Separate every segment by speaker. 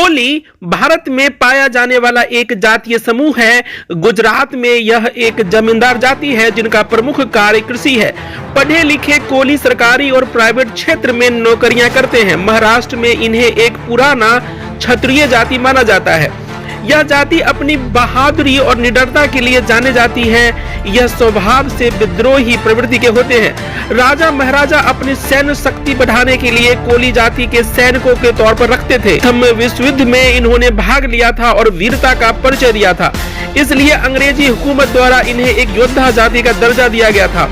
Speaker 1: कोली भारत में पाया जाने वाला एक जातीय समूह है। गुजरात में यह एक जमींदार जाति है जिनका प्रमुख कार्य कृषि है। पढ़े लिखे कोली सरकारी और प्राइवेट क्षेत्र में नौकरियां करते हैं। महाराष्ट्र में इन्हें एक पुराना क्षत्रिय जाति माना जाता है। यह जाति अपनी बहादुरी और निडरता के लिए जाने जाती है। यह स्वभाव से विद्रोही प्रवृत्ति के होते हैं। राजा महाराजा अपनी सैन्य शक्ति बढ़ाने के लिए कोली जाति के सैनिकों के तौर पर रखते थे। प्रथम विश्व युद्ध में इन्होंने भाग लिया था और वीरता का परिचय दिया था, इसलिए अंग्रेजी हुकूमत द्वारा इन्हें एक योद्धा जाति का दर्जा दिया गया था।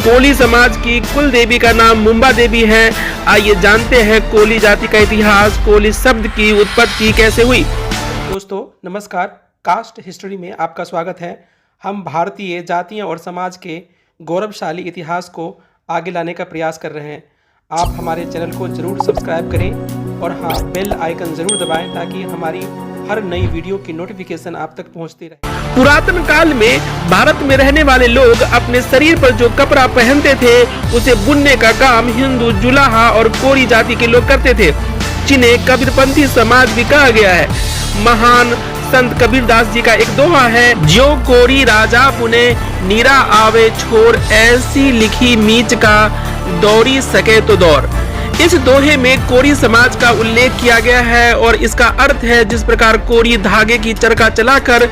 Speaker 1: कोली समाज की कुल देवी का नाम मुंबा देवी है। आइए जानते हैं कोली जाति का इतिहास, कोली शब्द की उत्पत्ति कैसे हुई।
Speaker 2: दोस्तों नमस्कार, कास्ट हिस्ट्री में आपका स्वागत है। हम भारतीय जातियों और समाज के गौरवशाली इतिहास को आगे लाने का प्रयास कर रहे हैं। आप हमारे चैनल को जरूर सब्सक्राइब करें और हाँ, बेल आइकन जरूर दबाएं ताकि हमारी हर नई वीडियो की नोटिफिकेशन आप तक पहुंचती रहे।
Speaker 1: पुरातन काल में भारत में रहने वाले लोग अपने शरीर पर जो कपड़ा पहनते थे उसे बुनने का काम हिंदू, जुलाहा और कोरी जाति के लोग करते थे, जिन्हें कबीरपंथी समाज भी कहा गया है। महान संत कबीरदास जी का एक दोहा है, जो कोरी राजा पुने नीरा आवे छोर, ऐसी लिखी मीच का दौड़ी सके तो दौर। इस दोहे में कोरी समाज का उल्लेख किया गया है और इसका अर्थ है जिस प्रकार कोरी धागे की चरखा चलाकर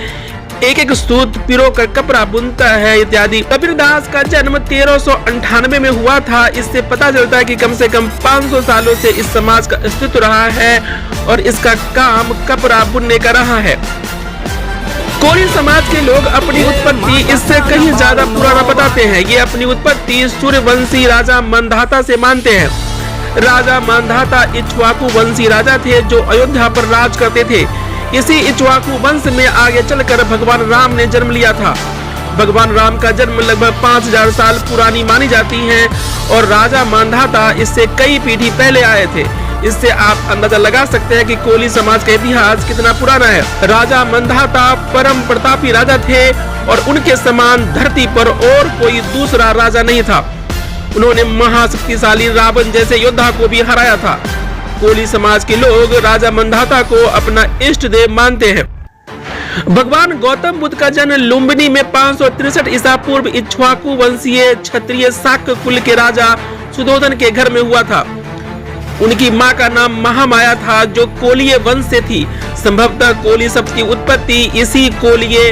Speaker 1: एक एक सूत पिरो कर कपड़ा बुनता है इत्यादि। कबीरदास का जन्म 1398 में हुआ था। इससे पता चलता है कि कम से कम 500 सालों से इस समाज का अस्तित्व रहा है और इसका काम कपड़ा बुनने का रहा है। कोरी समाज के लोग अपनी उत्पत्ति इससे कहीं ज्यादा पुराना बताते हैं। ये अपनी उत्पत्ति सूर्यवंशी राजा मंधाता से मानते हैं। राजा मंधाता इक्ष्वाकु वंशी राजा थे जो अयोध्या पर राज करते थे। इसी इक्ष्वाकु वंश में आगे चलकर भगवान राम ने जन्म लिया था। भगवान राम का जन्म लगभग 5000 साल पुरानी मानी जाती है और राजा मंधाता इससे कई पीढ़ी पहले आए थे। इससे आप अंदाजा लगा सकते हैं कि कोली समाज का इतिहास कितना पुराना है। राजा मंधाता परम प्रतापी राजा थे और उनके समान धरती पर और कोई दूसरा राजा नहीं था। उन्होंने महाशक्तिशाली रावण जैसे योद्धा को भी हराया था। कोली समाज के लोग राजा मंधाता को अपना इष्ट देव मानते हैं। भगवान गौतम बुद्ध का जन्म लुम्बिनी में 563 ईसा पूर्व इक्ष्वाकु वंशीय क्षत्रिय शाक्य कुल के राजा सुधोधन के घर में हुआ था। उनकी मां का नाम महामाया था जो कोलीय वंश से थी। संभवतः कोली शब्द की उत्पत्ति इसी कोलीय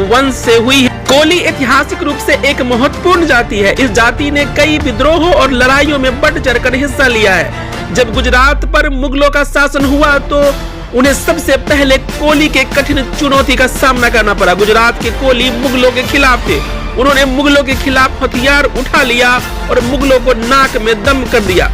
Speaker 1: वंश से हुई है। कोली ऐतिहासिक रूप से एक महत्वपूर्ण जाति है। इस जाति ने कई विद्रोहों और लड़ाइयों में बढ़ चढ़कर हिस्सा लिया है। जब गुजरात पर मुगलों का शासन हुआ तो उन्हें सबसे पहले कोली के कठिन चुनौती का सामना करना पड़ा। गुजरात के कोली मुगलों के खिलाफ थे। उन्होंने मुगलों के खिलाफ हथियार उठा लिया और मुगलों को नाक में दम कर दिया।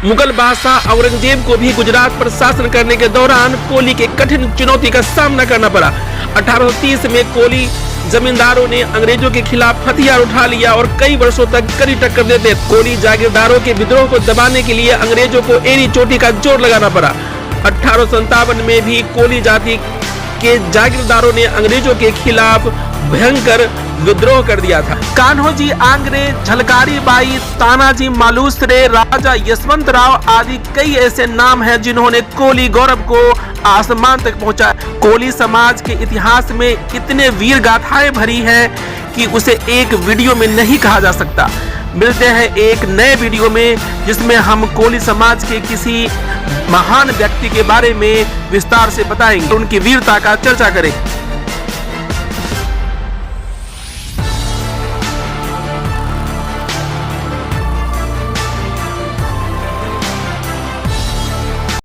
Speaker 1: मुगल बादशाह औरंगजेब को भी गुजरात पर शासन करने के दौरान कोली के कठिन चुनौती का सामना करना पड़ा। 1830 में कोली जमींदारों ने अंग्रेजों के खिलाफ हथियार उठा लिया और कई वर्षों तक कड़ी टक्कर देते। कोली जागीरदारों के विद्रोह को दबाने के लिए अंग्रेजों को एड़ी चोटी का जोर लगाना पड़ा। 1857 में भी कोली जाति के जागीरदारों ने अंग्रेजों के खिलाफ भयंकर विद्रोह कर दिया था। कान्होजी आंग्रे, झलकारी बाई, तानाजी मालुसरे, राजा यशवंत राव आदि कई ऐसे नाम हैं जिन्होंने कोली गौरव को आसमान तक पहुंचाया। कोली समाज के इतिहास में इतने वीर गाथाएं भरी हैं कि उसे एक वीडियो में नहीं कहा जा सकता। मिलते हैं एक नए वीडियो में जिसमें हम कोली समाज के किसी महान व्यक्ति के बारे में विस्तार से बताएंगे, उनकी वीरता का चर्चा करेंगे।